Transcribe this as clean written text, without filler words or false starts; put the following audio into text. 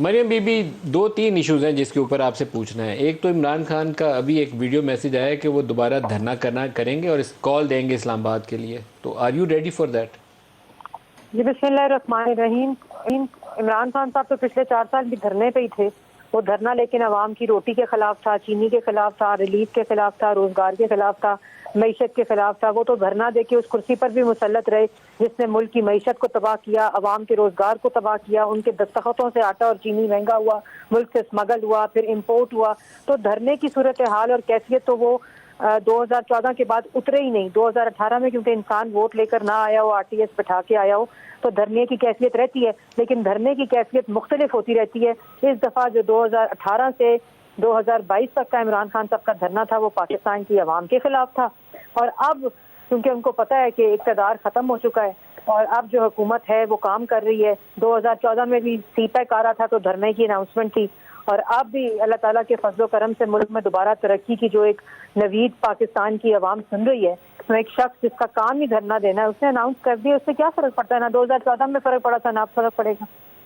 Maryam be be, دو تین issues ہیں جس کے اوپر آپ سے پوچھنا ہے۔ ایک تو عمران خان کا ابھی ایک ویڈیو میسج آیا ہے کہ وہ دوبارہ دھرنا کریں گے اور کال دیں گے اسلام آباد کے لیے، تو are you ready for that? جی بسم اللہ الرحمن الرحیم۔ عمران خان صاحب تو پچھلے 4 سال بھی دھرنے پہ ہی تھے۔ وہ دھرنا لیکن عوام کی روٹی کے خلاف تھا، چینی کے خلاف تھا، ریلیف کے خلاف تھا، روزگار کے خلاف تھا، معیشت کے خلاف تھا۔ وہ تو دھرنا دے کے اس کرسی پر بھی مسلط رہے جس نے ملک کی معیشت کو تباہ کیا، عوام کے روزگار کو تباہ کیا۔ ان کے دستخطوں سے آٹا اور چینی مہنگا ہوا، ملک سے اسمگل ہوا، پھر امپورٹ ہوا۔ تو دھرنے کی صورتحال اور کیفیت تو وہ 2014 کے بعد اترے ہی نہیں۔ 2018 میں کیونکہ انسان ووٹ لے کر نہ آیا ہو، RTS بٹھا کے آیا ہو، تو دھرنے کی کیفیت رہتی ہے، لیکن دھرنے کی کیفیت مختلف ہوتی رہتی ہے۔ اس دفعہ جو 2018 سے 2022 تک کا عمران خان صاحب کا دھرنا تھا وہ پاکستان کی عوام کے خلاف تھا، اور اب کیونکہ ان کو پتہ ہے کہ اقتدار ختم ہو چکا ہے اور اب جو حکومت ہے وہ کام کر رہی ہے۔ 2014 میں بھی سی پیک آ رہا تھا تو دھرنے کی اناؤنسمنٹ تھی، اور اب بھی اللہ تعالیٰ کے فضل و کرم سے ملک میں دوبارہ ترقی کی جو ایک نوید پاکستان کی عوام سن رہی ہے، تو ایک شخص جس کا کام ہی دھرنا دینا ہے اس نے اناؤنس کر دیا، اس سے کیا فرق پڑتا ہے؟ نہ 2014 میں فرق پڑا تھا، نہ اب فرق پڑے گا۔